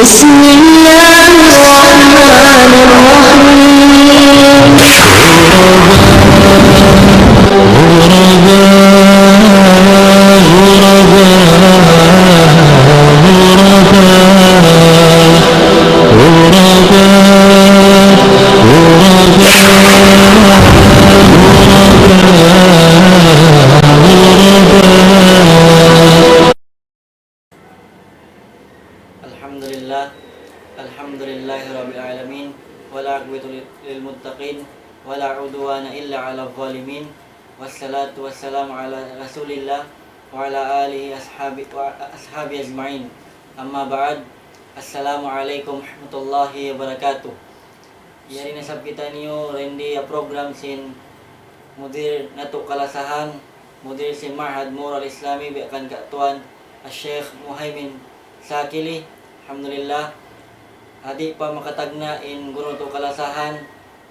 بسم الله الرحمن Alhamdulillahirrabbilalamin wala aqibatu lil muttaqin wala udwana illa 'alal zalimin wassalatu wassalamu ala rasulillah wa ala alihi ashabi ajmain. Amma ba'd. Assalamualaikum warahmatullahi wabarakatuh. Yari nasab kita niyo rendi program sin mudir nato kalasahan mudir sin Ma'had Moral Islami bi akan katuan Syekh Muhaimin Sakili. Alhamdulillah adi pa makatagna in guro to kalasahan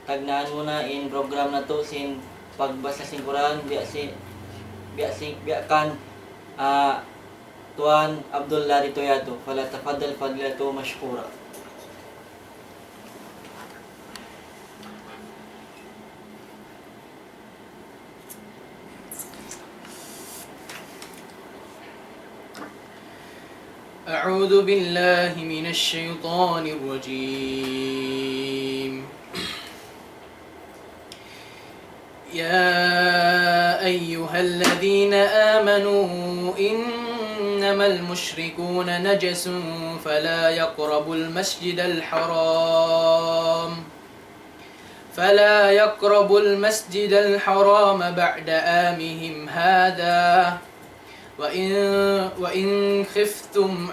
tagnaan muna in program na to sin pagbasa sin Quran biakan Tuan Abdullah Ritoyato fala tafaddal fadlatu mashkura. أعوذ بالله من الشيطان الرجيم. يا أيها الذين آمنوا إنما المشركون نجس فلا يقربوا المسجد الحرام بعد آمهم هذا وإن خفتم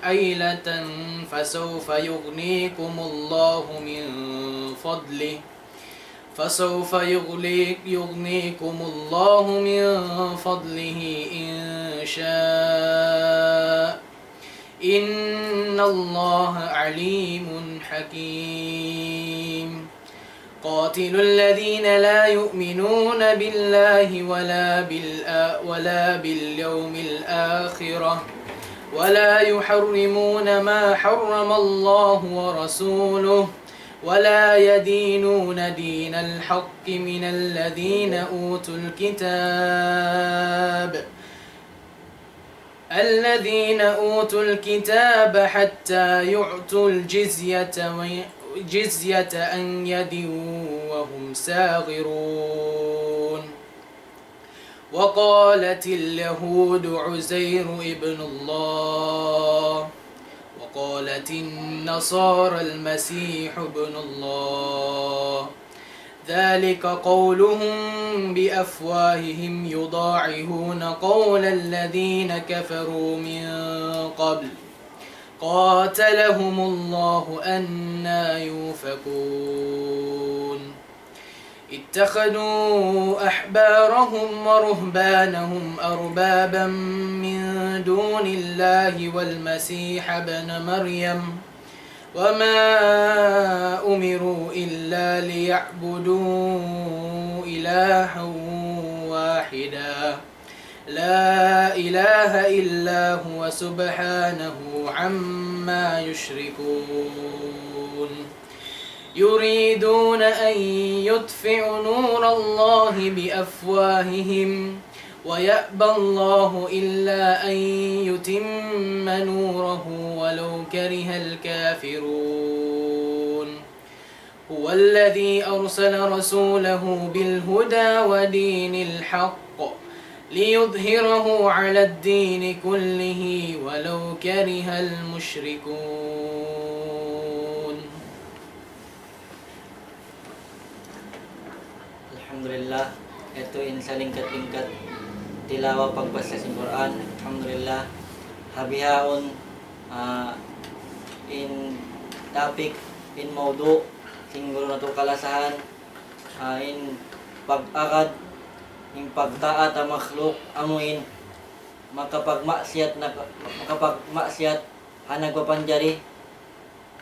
عيلة فسوف يغنيكم الله من فضله إن شاء إن الله عليم حكيم. قاتلوا الذين لا يؤمنون بالله ولا باليوم الآخرة ولا يحرمون ما حرم الله ورسوله ولا يدينون دين الحق من الذين أوتوا الكتاب حتى يعطوا الجزية عن يد وهم صاغرون. وقالت اليهود عزير ابن الله وقالت النصارى المسيح ابن الله ذلك قولهم بأفواههم يضاعفون قول الذين كفروا من قبل قاتلهم الله أنى يؤفكون. اتخذوا أحبارهم ورهبانهم أربابا من دون الله والمسيح ابن مريم وما أمروا إلا ليعبدوا إلها واحدا لا إله إلا هو سبحانه عما يشركون. يريدون أن يطفئوا نور الله بأفواههم ويأبى الله إلا أن يتم نوره ولو كره الكافرون. هو الذي أرسل رسوله بالهدى ودين الحق ليظهره على الدين كله ولو كره المشركون. Alhamdulillah, ito in sa lingkat-lingkat tilawa pagbasa sa Quran. Alhamdulillah, habihaon in topic in maudu singgulo na to kalasahan in pag-akad in pagtaat ang makhluk amuin makapagmaksiyat nagpapanjari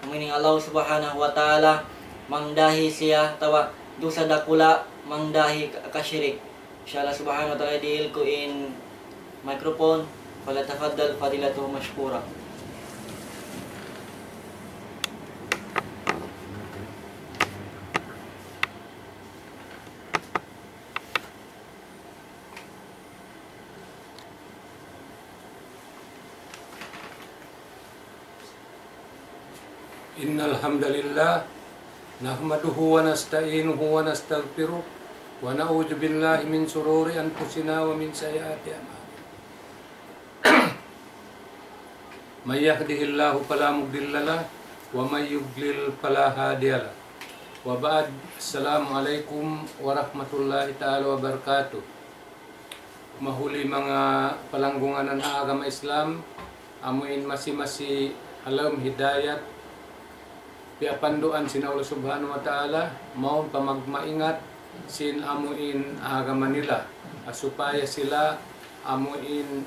amuin ng Allah subhanahu wa ta'ala mangdahi siya tawa dosa dakula mangdahi kasyirik. Inshallah subhanahu wa ta'ala dihil ko in microphone. Falatafaddal fadilatuhu mashkura. إن الحمد لله نحمده ونستعينه ونستغفره ونعوذ بالله من شرور أنفسنا ومن سيئات أعمالنا من يهده الله فلا مضل له ومن يضلل فلا هادي له وبعد السلام عليكم warahmatullahi taala wabarakatuh. Mahuli mga palanggungan ng agama Islam, amuin masi alam hidayat piapanduan sin Allah subhanahu wa ta'ala maun pamagmaingat sin amuin agama nila supaya sila amuin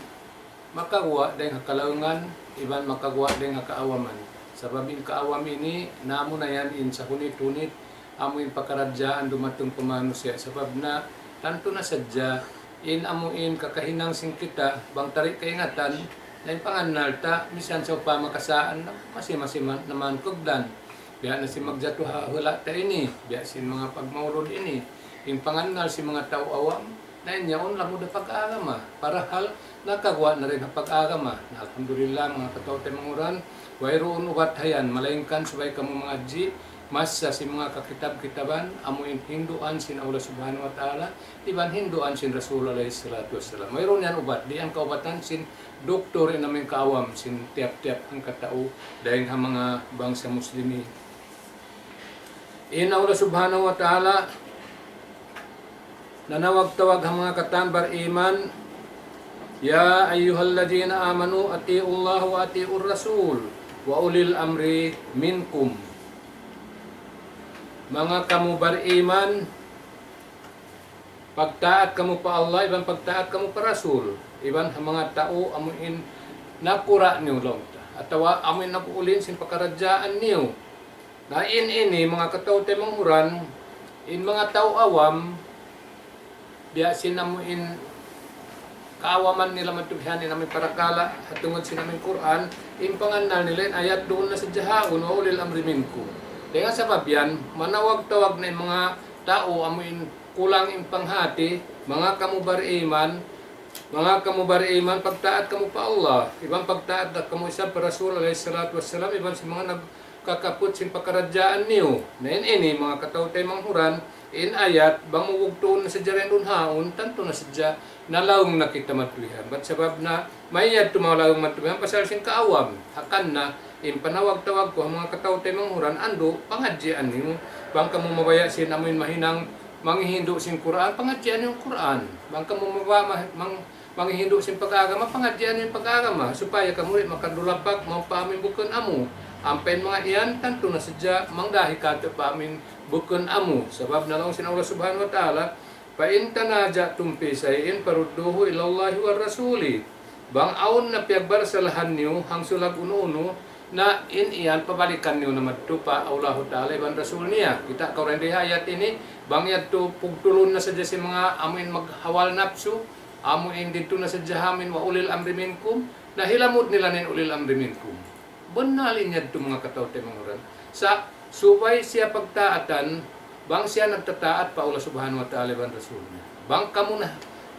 makagawa din kalungan iban makagawa din kaawaman. Sabab in kaawam ini namo na yan in sa hunit-hunit amuin pakaradyaan dumatong pamanusya. Sabab na tanto na sadya in amuin kakahinang sing kita bang tarik kaingatan na yung panganalta misan sa pamakasaan masiman naman kugdan. Biya na si magjatuha hula ta ini, biya sin mga pagmaulod ini. Yung panganal si mga tao awam, na inyaon lang mo na pag-agama. Para hal, nakagawa na rin ang pag-agama. Alhamdulillah mga kataw tayo manguran, wayroon uwat hayan, malayngkan subay kamo mga adji, masa si mga kakitab-kitaban, amuin hinduan sin Allah subhanahu wa ta'ala, iban hinduan sin Rasul alayhi salatu wassalam. Mayroon yan ubat, di ang kaubatan sin doktor in namin kaawam, sin tiap-tiap ang katao, dahil ang mga bangsa muslimi. In Allah subhanahu wa ta'ala, nanawag-tawag ang mga katambar iman, ya ayyuhalladhina amanu ati'ullah wa ati'ur rasul wa ulil amri minkum. Mga kamu beriman, pagtaat kamu pa Allah, iban pagtaat kamu pa Rasul. Iban mga tao amuin napura niyo long. Atawa amuin napuulin sin pakaradyaan niyo. Na ini mga katao tayo manghuran, in mga tao awam, biya sin amuin kaawaman nila matubhan ni namin parakala at tungod sin namin Quran, in panganal nila ayat doon na sa jahaun wa ulil amri minkum. Kaya sa babyan, manawag-tawag na yung mga tao amuin kulang yung panghati, mga kamubariman, pagtaat kamu pa Allah, ibang pagtaat na kamu isa pa Rasul alayhi salatu wassalam, ibang si mga nagkakaput sin pakaradyaan niyo. Na ini mga kataw tayo manghuran, in ayat, bang mawugtuon na sa dyan doon haon, tanto na sa dyan, nalawang na kita matuwihan. Ba't sabab na mayad tumalawang matuwihan, pasal sin kaawam, hakan na, in panawag-tawag ko ang mga kataw tayo manghuran, ando, pangadjian niyo. Bang kamu mabaya sin amoy mahinang manghihindo sin Quran, pangadjian yung Quran. Bang kamu manghihindo sin pag-agama, pangadjian yung pag-agama. Supaya kamu makadulapak, mapamin bukan amu. Ampen mga iyan, tanto na sadya, mangdahi kato pa amin bukan amu. Sabab na lang sin Allah subhanahu wa ta'ala, pa in tanajatum fi shay'in farudduhu ilallahi war rasuli. Bang aon na piagbarsalahan niyo hang sulag uno-uno na in iyan pabalikan niyo na madtupa Allah ta'ala iban Rasul niya. Kita kauran di ayat ini bang yadto pugtulon na sadya si mga amuin maghawal napsu, amuin dito na sadya hamin wa ulil amri minkum, na hilamod nila nin ulil amri minkum. Banalin yadto mga kataw tayo manguran. Sa supay siya pagtaatan, bang siya nagtataat pa Allah subhanahu wa ta'ala iban Rasul niya. Bang kamo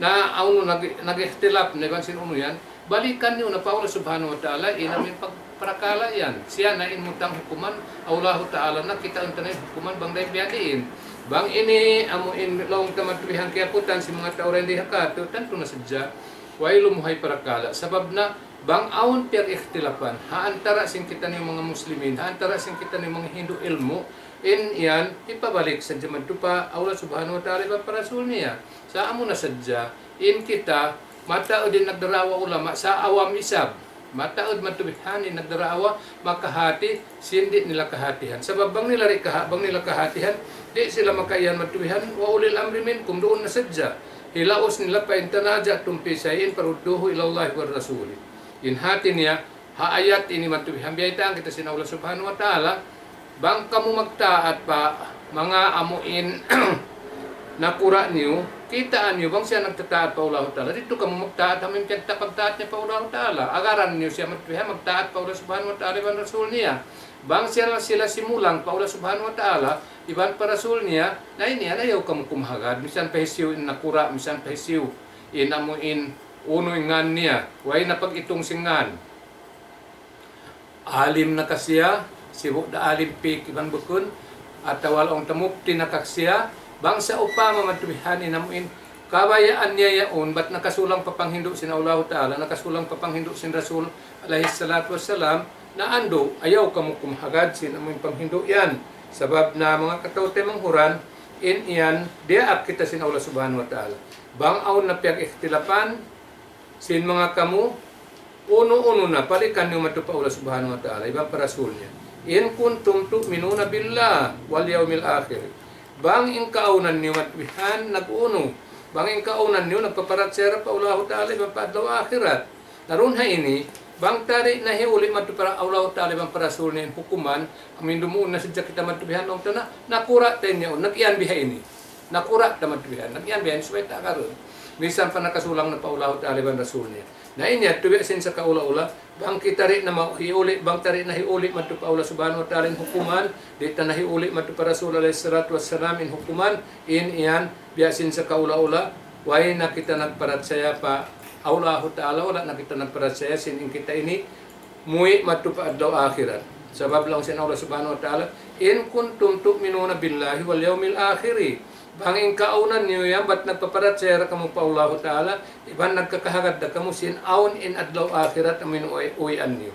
na auno nag-ihtilap na iban sin uno yan, balikan niyo na pa Allah subhanahu wa ta'ala inamin pagparakala yan. Siya na inmutang hukuman Allah ta'ala na kita untanay hukuman bang dahil biyadiin. Bang ini amuin long tamatulihan kaya putan si mga tao rin di hakato, tanto na sadya, way lumuhay parakala. Sabab na bang aon piyag ikhtilapan, haantara sin kita ng mga muslimin, haantara sin kita ng mga Hindu ilmu, in yan, ipabalik sa jamadtupa, Allah subhanahu wa ta'ala iba parasul niya. Sa amo na sadya, in kita, mataod din nagdarawa ulama, sa awam isab, mataod matubihani nagdarawa, makahati, sindi nila kahatihan. Sabab bang nila kahatihan, di sila makayan matubihan, wa ulil amri minkum doon na sadya. Hilaos nila pa intanaja tumpisayin, parudduhu ilallahi wa rasuli. In hati niya, haayat ini matubihan, biyaitaan kita sin Allah subhanahu wa ta'ala, bang kamu magtaat pa mga amuin nakura niyo, kitaan niyo bang siya nagtataat pa Allah ta'ala. Dito kamu magtaat, amin pagtaat niya pa Allah ta'ala. Agaran niyo siya magtaat pa Allah subhanahu wa ta'ala, iban Rasul niya. Bang sila simulang pa Allah subhanahu wa ta'ala, iban pa Rasul niya, na ini ayaw kamu kumahagad. Misan pahisiw in nakura, misan pahisiw in amuin uno ingan niya. Way na pag itong singan. Alim na kasiya, sibu da alimpik iban bukun ataw walong tamukti nakaksya bangsa upama matubihan inamuin kabayaan niya yaon ba't nakasulang papanghindo sin Allah Ta'ala, nakasulang papanghindo sin Rasul alaihi salatu wassalam na ando ayaw kamo kumhagad sin amoy panghindo yan sabab na mga katawte manghuran in iyan diaak kita sin Allah subhanahu wa ta'ala bang aon na piyag ikhtilapan sin mga kamu uno-uno na palikan yung matupa Allah subhanahu wa ta'ala ibang parasul niya in kuntum tu'minuna billah wal yawmil akhir bang in kaunan niyo matwihan nag-uno bang in kaunan niyo nagpaparatsera pa Allah ta'ala ibang paadlaw akhirat narun ha ini bang tari na hiuli matupara Allah ta'ala ibang parasul niya hukuman amin dumuun na sadya kita matubihan ng tanah nakura tayo niya nag-iyan biha ini nakura ta matubihan nag-iyan biha supaya tak karoon minsan pa nakasulang na pa Allah ta'ala ibang rasul niya na inya tuwi sin sa kaula-ula bang kita rin na hiuli bang tari na hiuli matupa Allah subhanahu wa ta'ala in hukuman dita na hiuli matupa Rasul alaihi salatu wassalam in hukuman in iyan biasin sa kaula-ula way na kita nagparatsaya pa Allah ta'ala wala na kita nagparatsaya sin in kita ini muwi matupa adlaw akhirat sabab lang sin Allah subhanahu wa ta'ala in kuntum tu'minuna billahi wal yawmil akhiri banging kaunan niyo yan, ba't nagpaparatsera kamo pa Allah Ta'ala, iban nagkakahagad na kamo sin aon in adlaw akhirat amin uyan niyo.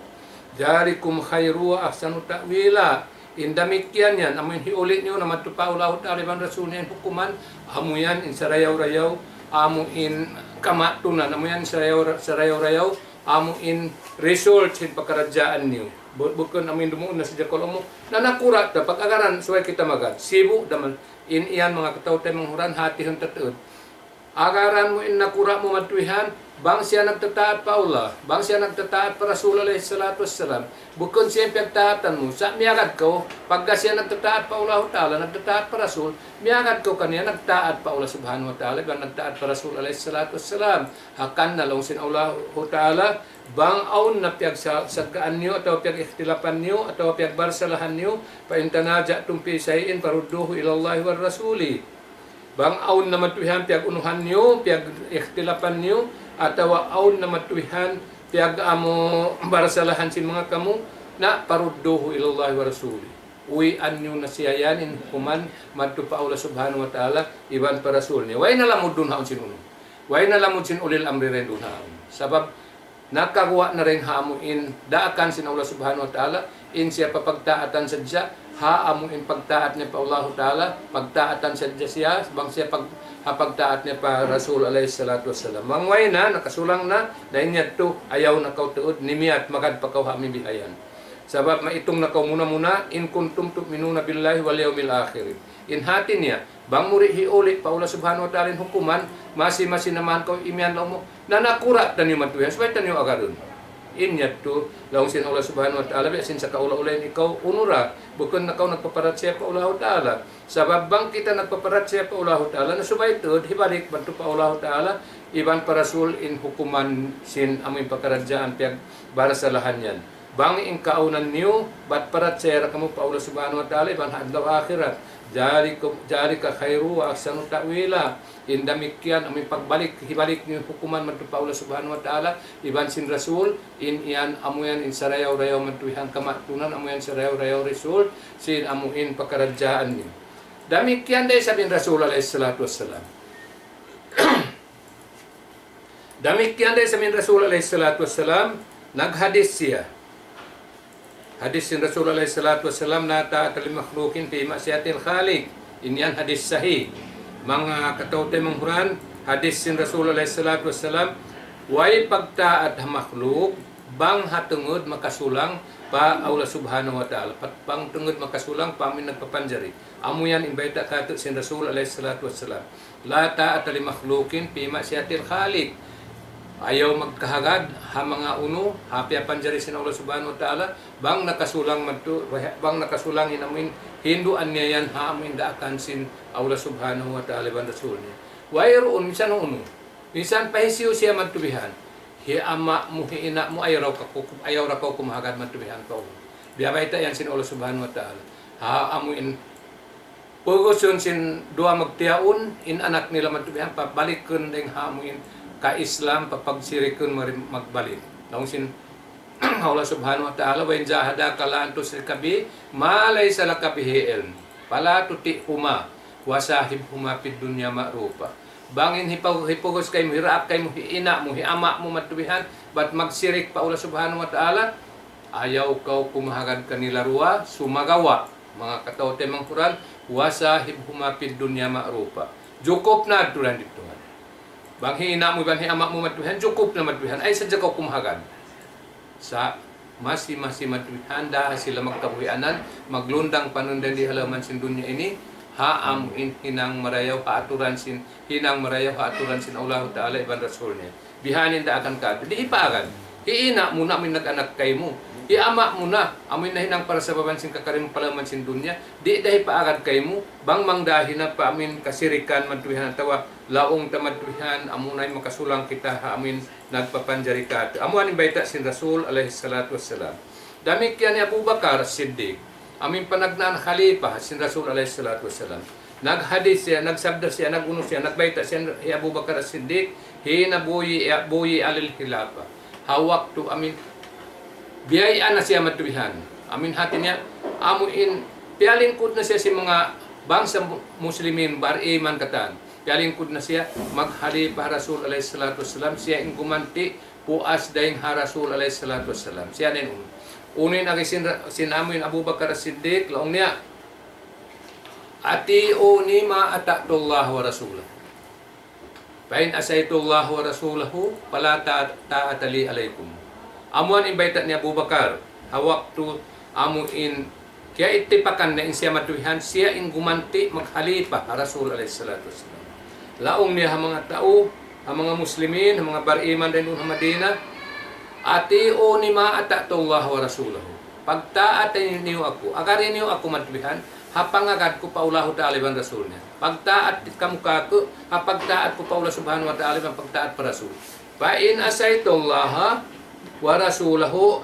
Jarikum khairu wa ahsanu ta'wila. Indamikyan yan, amin hiulit niyo na matupa Allah Ta'ala iban rasul niyan hukuman, amo yan in sarayaw-rayaw, amo in kamatunan, amo yan sarayaw-rayaw, amo in result sin pagkaradyaan niyo. Bukan amin dumuon na si Jakol mo na nakurat da pag-agaran suway kita magad sibu daman in iyan mga katawtay manghuran hati hang tatuod agaran mo in nakura mo matuihan bang siya nagtataat pa Allah bang siya nagtataat pa Rasul alaihi salatu wassalam bukon siya pagtaatan mo sa miyagad ko pagka siya nagtataat pa Allah Ta'ala nagtataat pa Rasul miyagad ko kaniya nagtaat pa Allah subhanahu wa ta'ala bang nagtaat pa Rasul alaihi salatu wassalam hakan na lang sin Allah Ta'ala bang aun na piyag sagkaan niyo atau piyag ikhtilapan niyo atau piyag barsalahan niyo pa intanaja tumpi sayin parudduhu ilallahi war rasuli bang aun na matuihan piyag unuhan niyo piyag ikhtilapan niyo atau aun na matuihan piyag amo barsalahan sin mga kamu na parudduhu ilallahi war rasuli uwian niyo na siya yan in hukuman matupa Allah subhanahu wa ta'ala iban pa rasul niya way nalamod dun haon sin uno way nalamod sin ulil amri rin dun haon sabab nakakuha na rin hamuin daakan sin Allah subhanahu wa ta'ala in siya papagtaatan sa Diya haamuin pagtaat niya pa Allah ta'ala pagtaatan sa Diya siya bang siya pagtaat niya pa Rasul alaihi salatu wassalam mangway na nakasulang na dahil niya to ayaw na kautuod nimiyat magad pakaw hami bihayan sabab maitong nakaw muna in kuntum tu'minuna billahi wal yawmil akhir in hati niya bang muri hiulit pa Allah subhanahu wa ta'ala hukuman masi naman ko imyan lang mo na nakura taniyo matuya sabay taniyo agarun inyat to laung sin Allah subhanahu wa ta'ala biasin sa kaula-ulain ikaw unura bukon nakaw nagpaparatsya pa Allah ta'ala sabab bang kita nagpaparatsya pa Allah ta'ala na subay tod hibalik bantu pa Allah ta'ala iban pa Rasul in hukuman sin amoy pagkaradyaan piyag barasalahan yan bang in kaunan niyo bat paratsya kamo pa Allah subhanahu wa ta'ala iban hadlaw akhirat Jarika khairu wa ahsanu ta'wila indamikyan amin pagbalik hibalik ni hukuman man pa Allah subhanahu wa ta'ala iban sin rasul in iyan amuyan in sarayaw-rayaw matuihan kamatunan amuyan sarayaw-rayaw rasul sin amuin pagkaradyaan ni damikyan day sabin Rasul alaihi salatu wassalam damikyan day sabin Rasul alaihi salatu wassalam naghadis siya hadis sin Rasul alaihi salatu wassalam na ta'at li makhlukin fi ma'siyatil khaliq inyan hadis sahih mga katawte manghuran hadis sin Rasul alaihi salatu wassalam way pagtaat makhluk bang hatungod makasulang pa Allah subhanahu wa ta'ala pang tungod makasulang pamin nagpapanjari amuyan imbayta kato sin Rasul alaihi salatu wassalam la ta'at li makhlukin fi ma'siyatil khaliq ayaw magkahagad ha mga uno happy panjari sin Allah subhanahu wa ta'ala bang nakasulang madto bang nakasulang inamin hinduan niya yan ha amin daakan sin Allah subhanahu wa ta'ala ban rasul niya wayroon minsan uno minsan pahisiyo siya madtubihan hi ama mo hi ina mo ayaw ra ka kumahagad madtubihan ka biya yan sin Allah subhanahu wa ta'ala ha amin puguson sin dua magtiaon in anak nila madtubihan pabalikken ding hamuin ka Islam papagsirikon magbalik. Naung sin Allah subhanahu wa ta'ala, wa in jahadaka la an tusyrika bi ma laysa laka bihi ilm fala tutihuma wa sahibhuma fid dunya ma'rufa. Bangin hipugos kay mo, hiraap kay mo, hiina mo, hiama mo matubihan, bat magsirik pa Allah subhanahu wa ta'ala, ayaw kau kumahagad kanila ruwa, sumagawa, mga kataote mang Quran, wa sahibhuma fid dunya ma'rufa. Jukop na tulan dito. Bang hiina mo, bang hiama mo matubihan, jukop na matubihan, ay sadya kau kumahagad. Sa masi matubihan, dahil sila magkabuhianan, maglundang panundan di halaman sin dunya ini, haam hinang marayaw haaturan sin Allah Ta'ala iban Rasulnya. Bihanin da akan ka. Di ipaagan. Hiina muna amin nag-anak kay mo. Iama muna amin na hinang para sa babansin kakarim palaman sin dunya. Di dahi paagad kay mo. Bang mangdahin na pa amin kasirikan madtuhihan tawa laong tamadtuhihan amunay makasulang kita amin nagpapanjari ka. Amuan imbayta sin Rasul alaihi salatu wassalam. Dami kaya ni Abu Bakar Siddiq. Amin panagnaan khalifah sin Rasul alaihi salatu wassalam. Naghadis siya, nagsabda siya, naguno siya, nagbayta siya Abu Bakar Siddiq, hinabuyi alil khilafah. Hawak tu amin biyayaan na siya matubihan. Amin hati niya, amuin pialingkod na siya si mga bangsa muslimin bar-iman katan. Pialingkod na siya maghalifah Rasul alaihi salatu wassalam, siya ing gumanti puas daing ha Rasul alaihi salatu wassalam. Siya nin unin agi sinamuin Abu Bakar Siddiq laong niya ati'uni ma ata'tullah wa rasulah. Fa in asaitullah wa rasulahu fala ta'ata li alaikum. Amuan imbayta ni Abu Bakar hawak tu amuin kaya itipakan na siya matuhihan siya ing gumanti maghalifah Rasul alaihi salatu wassalam. Laong niya mga tao, ang mga muslimin, ang mga bar-iman din sa Madina, ati'uni ma ata'tullah wa rasulahu. Pagtaatan niyo ako, agarin niyo ako matubihan, hapangagad ko pa Allah Ta'ala ibang Rasulnya. Pagtaat kamuka ko, hapagtaat ko pa Allah Subhanahu wa Ta'ala ibang pagtaat pa Rasul. Fa in asaitullaha wa rasulahu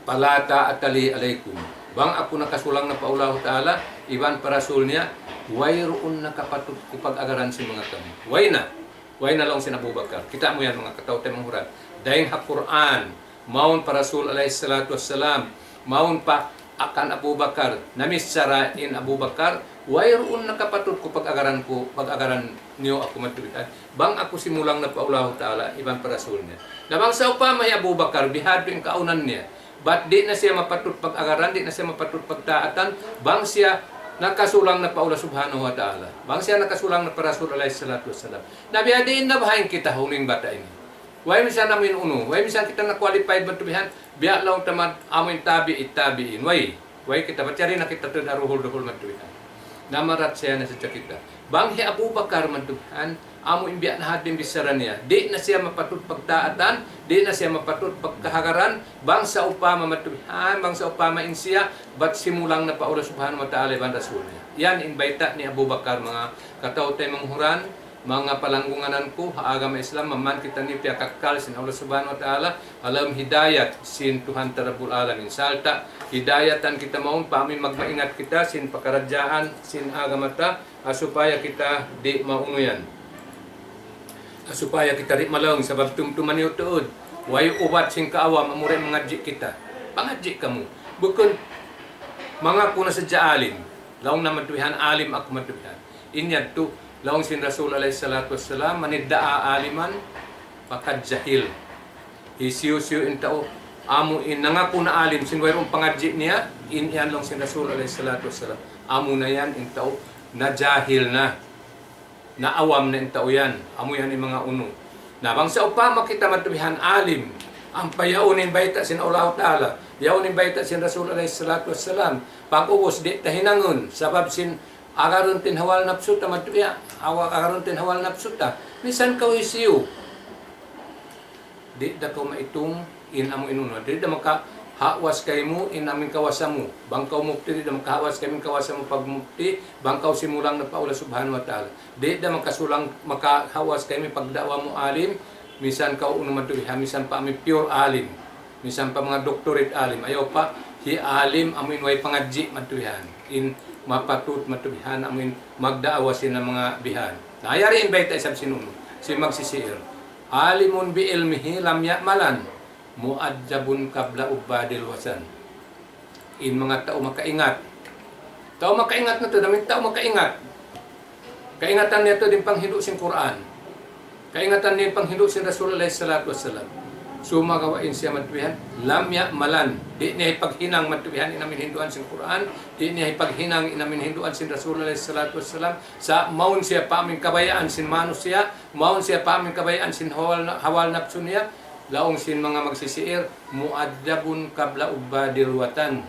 palata atali alaikum. Bang ako nakasulang na pa Allah Ta'ala ibang pa Rasulnya, wayroon nakapatut ko pag-agaran si mga kami. Way na lang si Abu Bakar. Kita mo yan mga kataw tayo manghuran. Dahil ha-Quran, maun pa Rasul alayhi salatu wassalam, maun pa akan Abu Bakar, namisarain Abu Bakar, wayroon nakapatut ko pag-agaran niyo ako matulitan. Bang ako simulang na pa Allah Ta'ala, ibang pa Rasul niya. Nabang sa upamay Abu Bakar, bihado yung kaunan niya. But di na siya mapatut pag-agaran, di na siya mapatut pagtaatan, bang siya nakasulang na pa Allah Subhanahu wa Ta'ala. Bang siya nakasulang na pa Rasul alayhi salatu wassalam. Nabiyadiin na bahayin kita huling bata ini. Way misan namin uno, way misan kita na qualified matubihan, biya lang tamad amin tabiin. Way kita bacari na kita tun aruhul-duhul matubihan. Namarat siya na sa kita. Bang hi Abu Bakar matubihan, amo imbiya na hadim bisaran niya. Di na siya mapatut pagtaatan, di na siya mapatut pagkahagaran, bang sa upama matubihan, bang sa upama insiya, bat simulang na pa Allah Subhanahu wa Ta'ala ibang Rasul niya. Yan inbayta ni Abu Bakar mga kataw tayo manghuran, mga palanggunganan ko, agama Islam, maman kita ni piyakakal sin Allah Subhanahu wa Ta'ala, alam hidayat sin Tuhan Tarabul Alamin. Salta, hidayatan kita maun, pamin magmaingat kita sin pakaradyaan, sin agama ta, supaya kita di maunuyan. Supaya kita di malawang, sabab tumtuman niyo tuod. Way ubat sin kaawa, mamuray mangadji kita. Pangadji kamu. Bukun, mga kuna sadya alim. Laong na matuhihan, alim ako matuhihan. Inyad tu, laong sin Rasul alaihi salatu wassalam, maniddaa aliman, pakadjahil. Isiyo-siyo in tao, amo in nangako na alim, sinwayrong pangadji niya, yan lang sin Rasul alaihi salatu wassalam. Amo na yan in tao, na jahil na. Naawam na in tao yan. Amo yan yung mga uno. Nabang sa upama kita matubihan alim, ang payaunin baita sin Allah Ta'ala, yaunin baita sin Rasul alaihi salatu wassalam, pag-uwas di tahinangon, sabab sin agaron tin hawal napsuta matuya, agaron tin hawal napsuta, misan ka isiyo. Di da ko maitong in amo inuno, di da maka hawas kay mo in aming kawasa mo. Bangkaw mukti, di da makahawas kay aming kawasa mo pag mukti, bangkaw simulang na pa Allah Subhanahu wa Ta'ala. Di da makasulang makahawas kay aming pagdawa mo alim, misan ka uno matulihan, misan pa aming pure alim, misan pa mga doctorate alim. Ayaw pa, hi alim amin way pangadji matulihan. In mapatut matubihan amin magdaawa sila mga bihan. Nayari invite isang sinuno, si magsisiir. alimun bi ilmihi lam ya'malan mu'adzabun qabla ubadil wasan. In mga tao makaingat. Tao makaingat na to, daming tao makaingat. Kaingatan niya to din panghindo sing Quran. Kaingatan niya panghindo si Rasulullah sallallahu alaihi wasallam. Sumagawain siya matuwihan, lam ya'malan. Di niya ipaghinang matuwihan inamin hinduan sing Quran, di niya ipaghinang inamin hinduan sin Rasulullah sallallahu alaihi wasallam. Sa maun siya pa aming kabayaan sin manusia, maun siya pa aming kabayaan sin hawal napsun niya. Laong sin mga magsisiir, mu'adzabun qabla ubadil watan.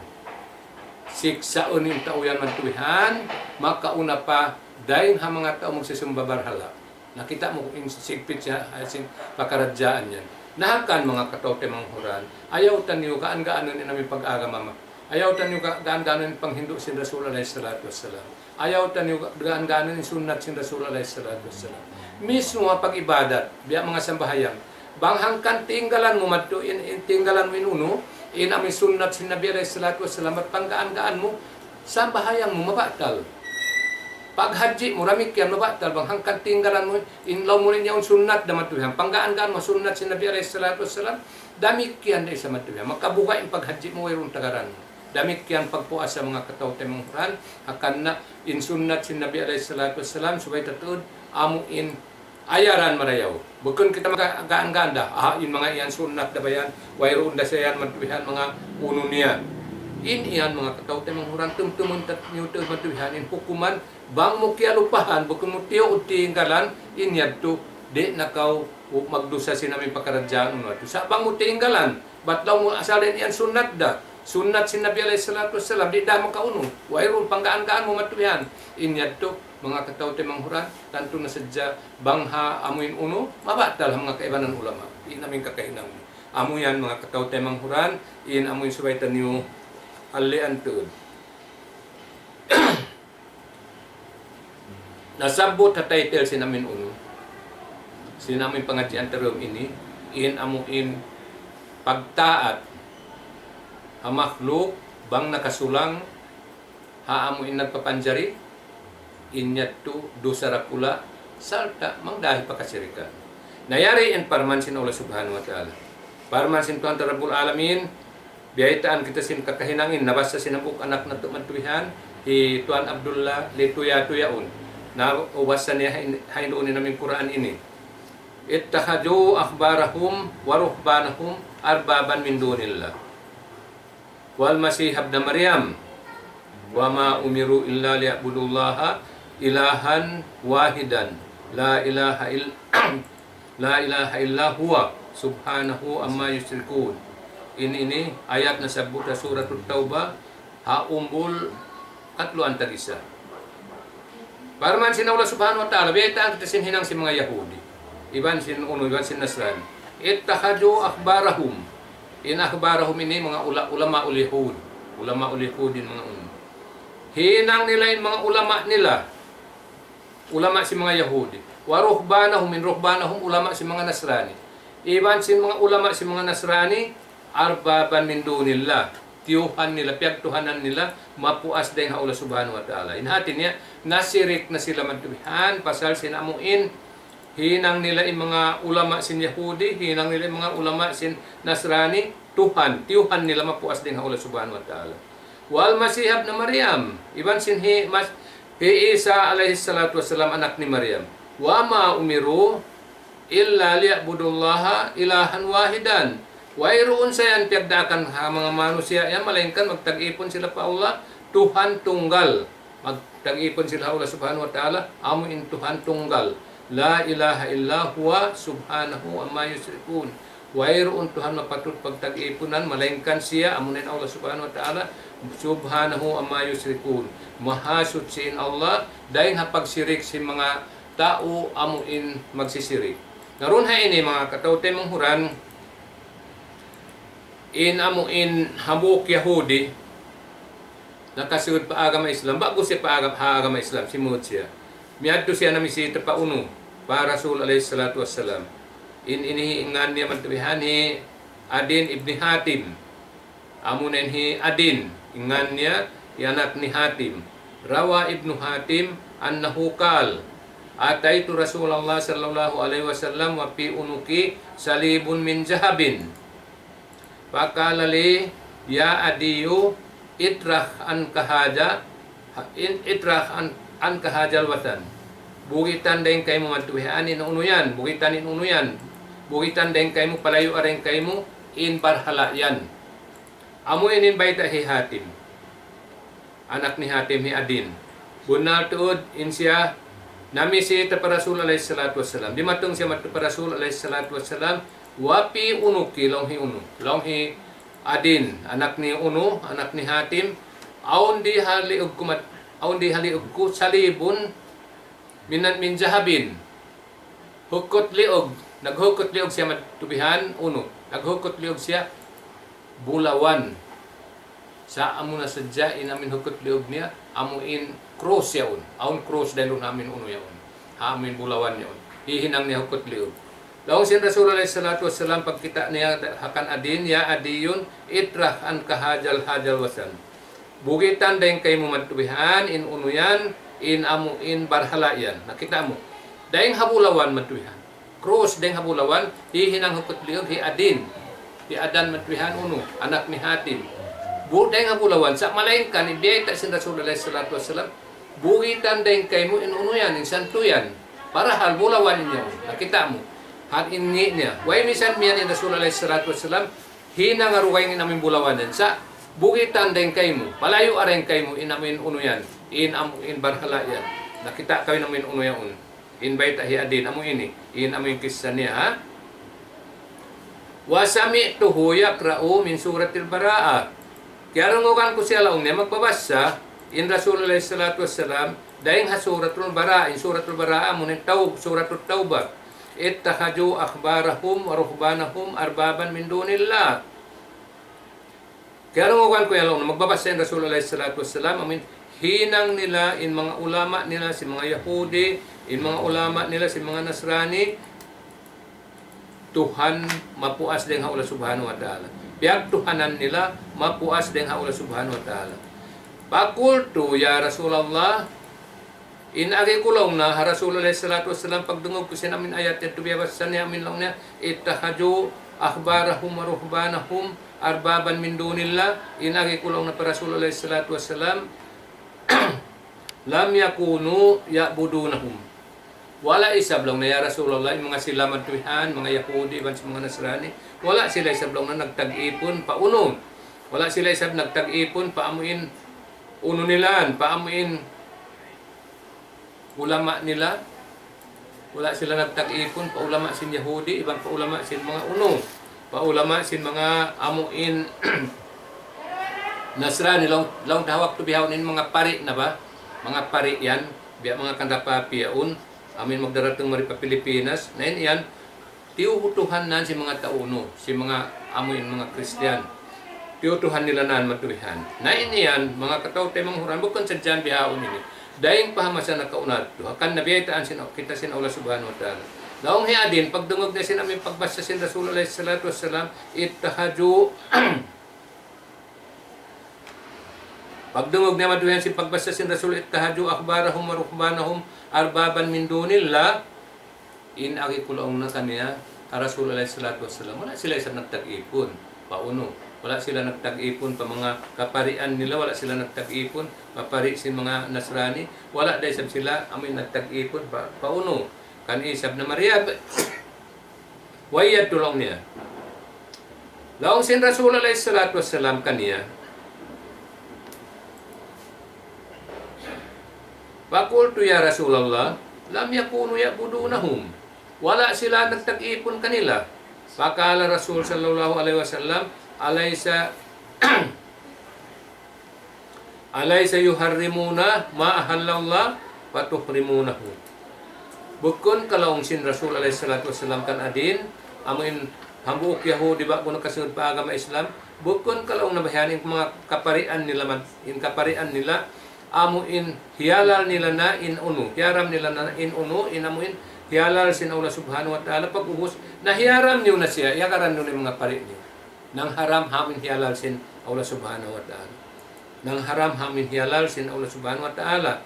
Siksaon yung tao yan matuwihan, makauna pa dahil ha mga tao magsisumba barhala. Nakita mo yung sigpit siya, sin pakaradyaan yan. Nahakan mga katote mga huran, ayaw tanyo gaan-gaanon in aming pag-agama. Ayaw tanyo gaan-gaanon in panghindo sin Rasulullah sallallahu alaihi wasallam. Ayaw tanyo gaan-gaanon in sunnat sin Rasulullah sallallahu alaihi wasallam. Mismo nga pag-ibadat, biya mga sambahayang, banghangkan tinggalan mo madto in tinggalan mo inuno, in aming sunnat sin Nabi sallallahu alaihi wasallam at panggaan-gaan mo, sambahayang mo mabatal. Pag haji mo ramik yan mabatal bang hangkan tinggalan mo inlaw mo rin yung sunnat da matuhan panggaan-gaan mo sunnat si Nabi sallallahu alaihi wasallam damik yan da isa matuhan makabuka yung pag haji mo wayron tagaran damik yan pagpuas sa mga katawte mong Quran akan na in sunnat si Nabi sallallahu alaihi wasallam subay tatud amo in ayaran marayaw bukun kita makagaan-gaan da in mga iyan sunnat da bayan wayron da sayan matuhan mga uno niya in iyan mga katawte mong Quran tumtumuntat niyo to matuhan in hukuman bang mo kialupahan, bukod mo tiyo o tinggalan, inyad to, di nakaw magdusa sinaming pakaradyaan mo. Sa bang mo tinggalan, ba't daw mo asalin iyan sunat da? Sunat si Nabi sallallahu alaihi wasallam, di da makauno. Wairul, panggaan-gaan mo matuyan. Inyad to, mga katawte manghuran, tanto na sadya, bangha amuin uno, mabatal ang mga kaibanan ulama. Iyan namin kakainang. Amo yan mga katawte manghuran, iyan amuin suwaitan niyo alian tuod. Nasabot na title sinamin uno. Sinamin pangadyan terum ini. In amuin pagtaat. Hamakhluk bang nakasulang. Haamuin nagpapanjari. Inyat to dosara pula. Salta mang dahil pakasirikan. Nayari in parman sin Allah subhanahu wa ta'ala. Parman sin Tuhan Rabbul Alamin. Biyaitaan kita sin kakahinangin. Nabasa sinabuk anak na tumantuihan. Tuan Abdullah Lituya-tuyaun. Na ubasan niya hainuunin namin Quran ini. Ittakhadhu akhbarahum wa ruhbanahum arbaban min dunillah. Wal Masih ibn Maryam wa ma umiru illa liya'budullaha ilahan wahidan la ilaha illa huwa subhanahu amma yusyrikun. Ini ayat na sabut sa suratul Taubah ha umbul katlo antagisa. Parman sin Allah subhanahu wa ta'ala, biyaitaan kita sinhinang si mga Yahudi. Iban sin uno, iban sin Nasran. Ittakhadhu akhbarahum. In akhbarahum ini mga ulama ulihud. Ulama ulihud din mga uno. Hinang nila yung mga ulama nila. Ulama si mga Yahudi. Wa ruhbanahum, min ruhbanahum, ulama si mga Nasrani. Iban sin mga ulama si mga Nasrani, arbaban min dunillah. Tiyuhan nila, piyagtuhanan nila, mapuas din ha Allah subhanahu wa ta'ala. Inhatin niya, nasirik na sila matubihan, pasal sinamuin, hinang nila yung mga ulama sin Yahudi, hinang nila yung mga ulama sin Nasrani, Tuhan, tiyuhan nila mapuas din ha Allah subhanahu wa ta'ala. Wal Masih ibn Maryam, iban sin Isa alaihi salatu wassalam, anak ni Maryam. Wa ma umiru illa liya'budullaha ilahan wahidan. Wairoon sayan piyagdakan ha mga manusia yan malainkan magtag-ipon sila pa Allah Tuhan tunggal magtag-ipon sila Allah subhanahu wa ta'ala amuin Tuhan tunggal la ilaha illa huwa subhanahu amma yusyrikun. Wairoon Tuhan mapatut pagtag-iponan malainkan siya amunin Allah subhanahu wa ta'ala subhanahu amma yusyrikun. Mahasud siin Allah dahil ha pagsirik si mga tao amuin magsisirik. Naroon ha ini mga katawte mong huran in amuin habuk Yahudi nakasud pa agama Islam bago siya pa agama Islam simud siya miadto siya na misita pa uno pa Rasul alaihi salatu wassalam in inihingan niya mantabihani Adin ibni Hatim amunen hi Adin ingan niya anak ni Hatim rawa ibnu Hatim annahu qal ataitu Rasulullah sallallahu alaihi wasallam wa fi unuki salibun min zahabin. Faqala li ya adiyu itrah an kahaja an kahajal watan. Bugitan deng kay mo matuhian in unuyan, bugitan in unuyan. Bugitan deng kay mo palayo areng kay mo in barhalayan. Amo inin baita hi Hatim. Anak ni Hatim hi Adin. Bunal tuod in siya nami si ta Rasul alaihi salatu wassalam. Di matong siya matu Rasul alaihi salatu wassalam wapi unuki long hi Adin, anak ni Uno, anak ni Hatim, aun di haliug ku salibun minan min zahabin. Hukot liog, naghukot liog siya matubihan Uno. Naghukot liog siya bulawan. Sa amo na sadya inamin hukot liog niya, amuin cross yaon. Aun cross dahil namin Uno yaon. Amin bulawan yaon. Hihinang niya hukot liog. Laong sin Rasulullah sallallahu alaihi wasallam pagkita niya hakan Adin ya adiyun itrah an kahajal hajal wasan. Bugitan dayng kay mo matubihan in unuyan in amu in barhalayan. Nakita mo. Dayng habulawan matubihan. Cross dayng habulawan hihinang hukot liog hi Adin. Hi Adan matubihan Uno, anak ni Hatim. Dayng habulawan sa malainkan ibiyay sin Rasulullah sallallahu alaihi wasallam. Bugitan dayng kay mo in unuyan in santuyan. Para halbulawan ninyo. Nakita mo. At inni niya. Way misan miyan in Rasulullah sallallahu alaihi wasallam hina nga ruway ng namin bulawanan sa bugitan deng kay mo. Palayo areng kay mo inamin unuyan. In barhalayan. Nakita kayo namin unuyan. In baita hi Adin amo ini. In amin kisah niya ha. Wa sami'tuhu yaqra'u min suratil Bara'ah. Kaya rungukan ko siya laong niya magbabasa in Rasulullah sallallahu alaihi wasallam dahing ha suratul Bara'ah. In suratul Bara'ah munin suratul Taubah. Ittakhaju akhbarahum wa ruhbanahum arbaban min dunillah. Kaya lungukan ko yan magbabasa yung Rasulullah sallallahu alaihi wasallam amin hinang nila in mga ulama nila si mga Yahudi, in mga ulama nila si mga Nasrani Tuhan mapuas deng Allah subhanahu wa ta'ala. Biag Tuhanan nila mapuas deng Allah subhanahu wa ta'ala. Pakultu ya Rasulullah inagi kulong na Rasulullah sallallahu alaihi wasallam pagdungog ko siya namin ayat yan tubiyabasan niya amin lang niya ittakhaju akhbarahum wa ruhbanahum arbaban min dunillah. Inagi kulong na Rasulullah sallallahu alaihi wasallam lam yakunu ya'budunahum. Wala isablong na ya Rasulullah yung mga sila matuhan, mga Yahudi, mga Nasrani. Wala sila isablong na nagtag-ipon pauno. Wala sila isab nagtag-ipon paamuin uno nilan, paamuin ulama nila. Wala sila nagtag-ipon paulama sin Yahudi, ibang paulama sin mga uno, paulama sin mga amuin Nasrani long dawak to bihawin mga pari na ba, mga pari yan biya mga kandapapi yaon amin magdaratong mari pa Pilipinas na yan tiutuhan nan si mga tauno, si mga amuin mga Kristiyan tiutuhan nila nan matubihan na yan mga kataw tay manghuran bukan sa dyan bihawin ini daing pahamasan na kaunat akan nabiyaitaan kita sin Allah subhanahu wa ta'ala. Laong hiya din pagdungog na sin amin pagbasa sin Rasulullah sallallahu alaihi wasallam ittahaju pagdungog na maduyan sin pagbasa sin Rasul ittahaju akhbarahum wa ruhbanahum arbaban min dunillah in agi kulong na kaniya Rasulullah sallallahu alaihi wasallam wala sila isang nagtag-ipon pauno. Wala sila nagtag-ipon pa mga kaparian nila, wala sila nagtag-ipon papari sin mga Nasrani, wala dahil sab sila amin nagtag-ipon pauno kan isab na Maria wayad tulong niya. Laong sin Rasulullah sallallahu alaihi wasallam kaniya Pakultu ya Rasulullah lam yakunu ya'budunahum. Wala sila nagtag-ipon kanila. Pakala Rasul sallallahu alaihi wasallam alaysa alaysa yuharrimuna ma ahallallah wa tuhrimunahu. Bukon kalaong sin Rasul alaihi salatu wasallam kan adin amin hambuk Yahudi ba kuno kasunod pa agama Islam bukon kalaong nabahanin mga kaparian nila man in kaparian nila amuin hialal nila na in unu hiaram nila na in unu in amuin hialal sin Allah subhanahu wa ta'ala pag ubos na hiaram niyo na siya yakaran niyo mga pari niyo nang haram hamin hialal sin Allah subhanahu wa ta'ala. Nang haram hamin hialal sin Allah subhanahu wa ta'ala.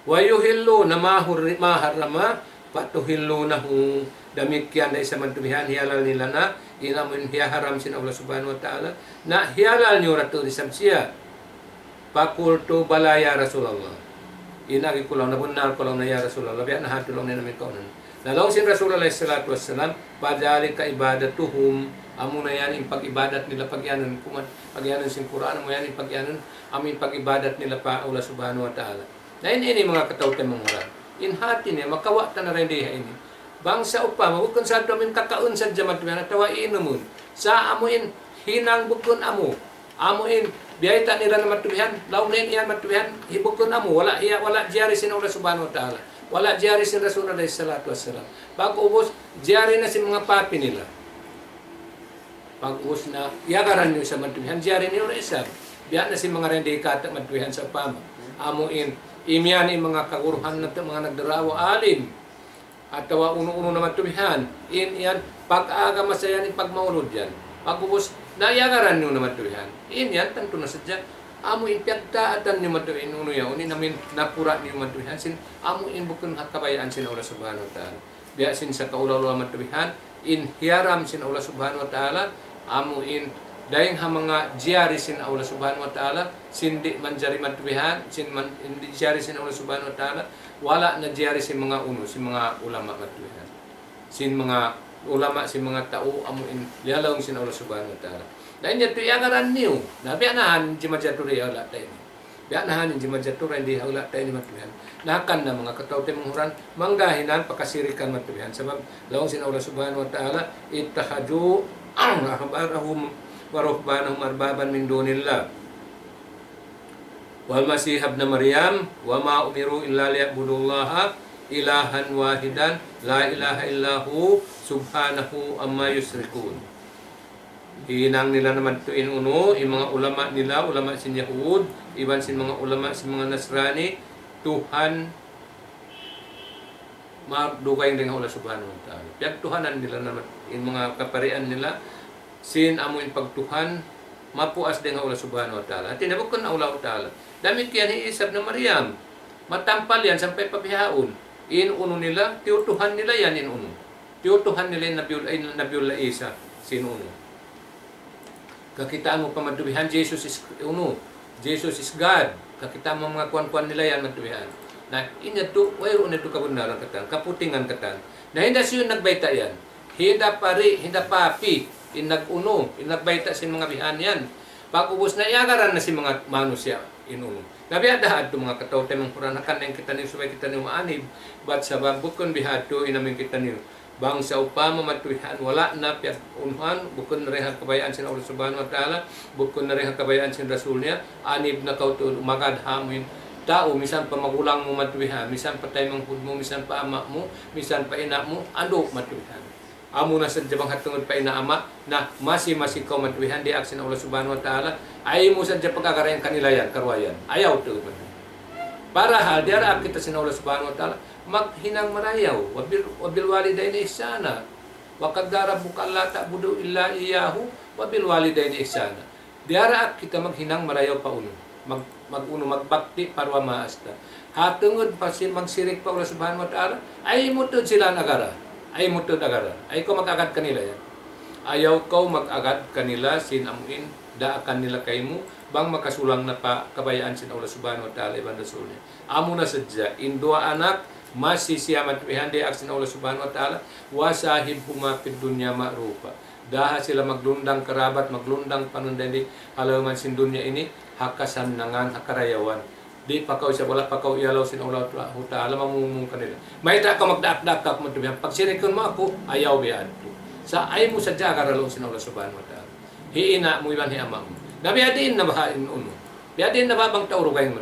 Wa yuhilluna maharrama patuhillunahu. Demikian dari sa mantubihan hialal nila na inamun hiyaharam sin Allah subhanahu wa ta'ala na hialal niyo ratu di samsiya. Pakultu bala ya Rasulullah. Inagi kulang na benar kulang na ya Rasulullah. Biar na hatulong na namin kaunan. Nalong sin Rasulullah sallallahu alaihi wasallam padali ka ibadatuhum amo na yan yung pag-ibadat nila pagyanan kuman pagyanan sin Quran mo yan yung pagyanan amin pag-ibadat nila pa Allah subhanahu wa ta'ala. Na ini mga katawtan mong oras. In hati niya makawata na rin diha ini. Bangsa upa mabukon sa ato amin kakaon sa jamat na tawa inumun. Sa amuin hinang bukon amo. Amuin biyayta nila na matubihan launin iyan matubihan hibukon amo wala jari sin Allah subhanahu wa ta'ala. Wala jari si Rasulullah sallallahu alaihi wasallam. Pag ubos, jari na si mga papi nila. Pag ubos na, yagaran nyo sa matubihan, jari niyo na isa. Biyan na si mga rendikata matubihan sa pama. Amuin, imyan yung mga kaguruhan na ito, mga nagdarawa alim. At tawa uno-uno na matubihan. Yan, pag-aga masaya ni pagmaulod yan. Pag ubos, nayagaran nyo na matubihan. Yan, tanto na sadya. Amo impyagtaatan ni matuin uno ya uni namin napura ni matuihan sin amo in bukun kabayaan sin Allah subhanahu wa ta'ala biya sin sa kaulaw matuihan in hiaram sin Allah subhanahu wa ta'ala amo in daing ha mga jiyari sin Allah subhanahu wa ta'ala sin di manjari matuihan sin man di jiyari sin Allah subhanahu wa ta'ala wala na jiyari sin mga uno sin mga ulama matuihan sin mga ulama sin mga tao amo in lialawng sin Allah subhanahu wa ta'ala. Dahil niya ito yagaran niyo. Na biyanahan yung jimajaturi haulat tayo ni. Biyanahan yung jimajaturi hindi haulat tayo ni matubihan. Nakan na mga katawte menghuran, manggahinan, pakasirikan matubihan. Sebab lawang sin Allah subhanahu wa ta'ala, ittahadu ahbarahum wa ruhbanahum arbaban min dunillah. Wal masih ibn Maryam, wa ma umiru illa liya'budullaha ilahan wahidan, la ilaha illahu subhanahu amma yusrikun. Hinang nila naman tuin uno, yung mga ulama nila, ulama sin Yahud, iban sin mga ulama sin mga Nasrani, Tuhan madugay dengan Allah subhanahu wa ta'ala. Piag Tuhanan nila naman, yung mga kaparian nila, sin amuin pagtuhan, mapuas dengan Allah subhanahu wa ta'ala. At tinabukon na Allah ta'ala. Damit yan iisab na Maryam, matampal yan sampai pabihaon. In uno nila, tiutuhan nila yan in uno. Tiutuhan nila yung Nabiullah Isa, sin uno. Kakitaan mo pa matubihan, Jesus is uno. Jesus is God. Kakitaan mo mga kuan-kuan nila yan matubihan. Na inya to, wayro na to kabunaran katan, kaputingan katan. Na hindi siya nagbayta yan. Hinda pari, hinda papi, inag-uno, inagbayta si mga bihan yan. Pag ubos na iagaran na si mga manusya inuno. Nabiadahan to mga katawte mong puranakan na kita niyo, subay kita niyo maanib. But sa babukon bihado, inamin kita niyo. Bang sa upama matuihan wala na piat unhan bukon na rin kabayaan sin Allah subhanahu wa ta'ala bukon na rin kabayaan sin Rasul niya anib na kautud magadhamin tao misan pa magulang mo matuihan misan pa tay manghud mo misan pa ama mo misan pa ina mo ando matuihan amo na sa jabang hatungod pa ina ama na masih ko matuihan di aksin Allah subhanahu wa ta'ala ay mo sa jabang pagkagarayan kanila yan karwayan ayaw to para hal diara kita sin Allah subhanahu wa ta'ala maghinang marayaw wabil walidaini ihsana wa qad rabbuka alla ta'budu illa iyyahu wabil walidaini ihsana diara kita maghinang marayaw pa uno magbakti parwa maasta hatungod pa magsirik pa Allah subhanahu wa ta'ala ay mutod sila nagara ay mutod agara ay ko magagad kanila yan ayaw ko magagad kanila sin amuin daakan nila kaymo bang makasulang na pa kabayaan sin Allah subhanahu wa ta'ala ibang rasulnya amo na sadya in dua anak masih siamat bihandi aksin Allah subhanahu wa ta'ala wasahib huma fid dunya ma'rufa daha sila maglundang kerabat maglundang panundandi halaman sin dunya ini hakasan nangan hakarayawan di pakaw sa wala pakaw iyalaw sin Allah ta'ala mamumung kanila may ta ka magdaak-dak ka matubihan pagsirikon mo ako ayaw biyan sa ay mo sadya karalong sin Allah subhanahu wa ta'ala hiina mo iban hiama mo nabiadin na bahain uno biadin na babang tauro kayong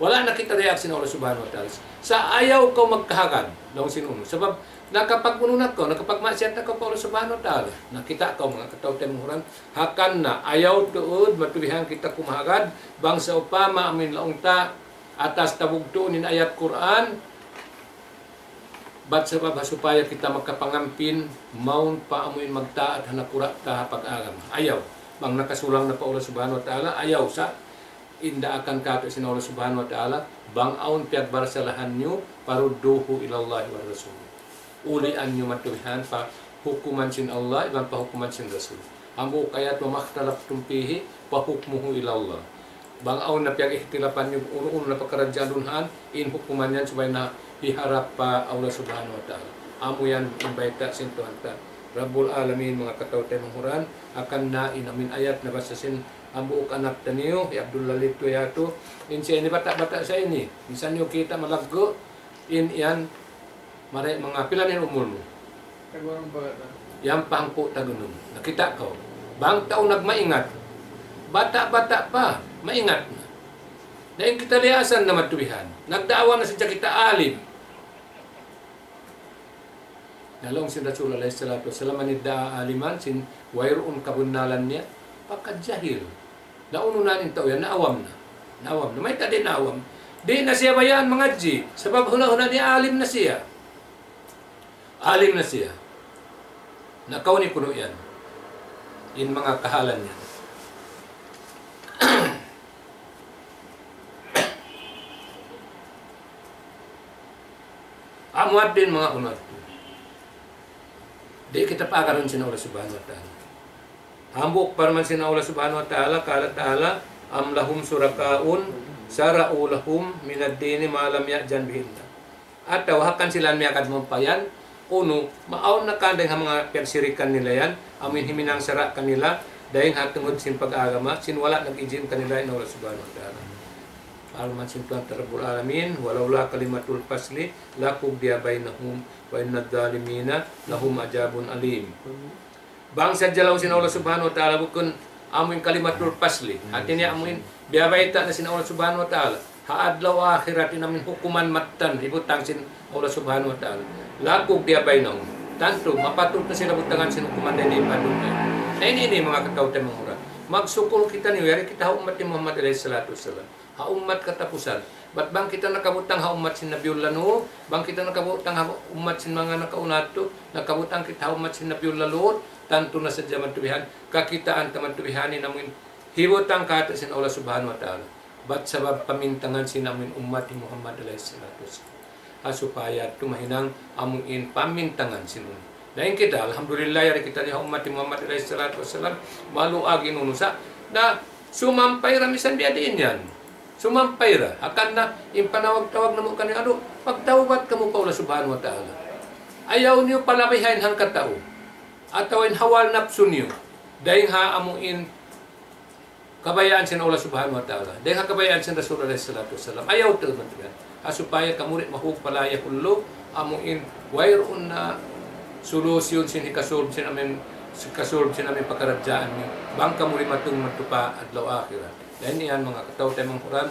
wala na kita reaksyon Allah subhanahu wa ta'ala. Sa ayaw ko magkahagad, daw sinuno. Sebab nakapagpununat ko, nakapagmasyat na ko pa Allah subhanahu wa ta'ala. Nakita ko mga katawte mong hakan na ayaw tuod, matulihan kita kumahagad, bangsa upama amin laong ta, atas tabugtuunin ayat Quran, bat sebab supaya kita magkapangampin, maun pa amuin magtaat hanakura ta pag-agam. Ayaw. Bang nakasulang na pa Allah subhanahu wa ta'ala, ayaw sa inda akan kato sin Allah subhanahu wa ta'ala bang aun piagbarsalahan nyo parudduhu ilallahi wa rasul. Ulian nyo matuhihan pa hukuman sin Allah ibang pahukuman sin Rasul. Ambo kayat mamaktalaftum fihi pahukmuhu ilallah. Bang aun na piag-ihtilapan yung uno-uno na pagkarajaan dunhan in hukuman yan subay na iharap pa Allah subhanahu wa ta'ala. Amo yan imbaita sin Tuhan ta. Rabbul alamin mga katawtay manghuran akan na inamin ayat na basasin ang buok anak taniyo Abdul Lalito yato in siya ini bata-bata sa ini minsan nyo kita malaggo in yan maray mga pilanin umul mo yan pangko tagunong nakita ko bang tao nagmaingat bata-bata pa maingat na dahil kita liasan na matubihan nagdaawa na siya kita alim nalong sin Rasul alayhi salatu wasalam anidda aliman sin wayroon kabunalan niya pakadjahil nauno na rin tao yan naawam na may tadi naawam di na siya bayan mga G sabab huna-huna ni alim na siya nakaw ni puno yan in mga kahalan niya amuat din mga unat di kita pakaroon sin Allah subhanahu wa ta'ala hambuk parman sin Allah subhanahu wa ta'ala kala ta'ala am lahum surakaun sara'u lahum minad dini ma lam ya'jan bihinna ataw hakan sila miyakad mampayan kuno maaon na kandang mga persirikan nila yan amin himinang sara kanila dahil hatungod sin pag-agama sin wala nag-ijim kanila in Allah subhanahu wa ta'ala alman sin Tuhan Rabbul alamin walaula kalimatul fasli lakub dia bainahum wa innad zalimina lahum ajabun alim bangsa jalaw sin Allah subhanahu wa ta'ala bukun amuin kalimatul fasli artinya amuin biabaita na sin Allah subhanahu wa ta'ala haadlaw akhirat namin hukuman matan ibutang sin Allah subhanahu wa ta'ala lakub dia bainahum tanto mapatut na sila butangan sin hukuman din ipadunay na ini mga katawtay mga magsukol kita niyo yari kita umat ni Muhammad alayhi salatu wasalam umat katapusan ba't bang kita nakabutang umat sin Nabiullah Nuh bang kita nakabutang umat sin mga nakaunato nakabutang kita umat sin Nabiullah Lut tanto na sa jaman tubihan kakitaan taman tubihani namin hibutang kata sin Allah subhanahu wa ta'ala ba't sabab pamintangan sin namin umat ni Muhammad alayhi salatu wasalam supaya tumahinang amuin pamintangan sin dahil kita alhamdulillah yari kita ni umat ni Muhammad alayhi salatu wasalam maluag inunusa na sumampay ramisan biadiin yan sumampay ra akan na impanawag-tawag na mo kanina pagtawbat ka mo pa Allah subhanahu wa ta'ala ayaw niyo palabihain hang katao atawin hawal napso niyo dahil ha amuin kabayaan sin Allah subhanahu wa ta'ala dahil ha kabayaan sin Rasul alayhi salatu wasalam ayaw ito supaya kamurit mahug palaya kullo amuin wayroon na solusyon sin ikasolve sin amin pagkaradyaan niyo bang kamurit matung matupa adlaw akhirat dahil niyan mga katawtay mga Quran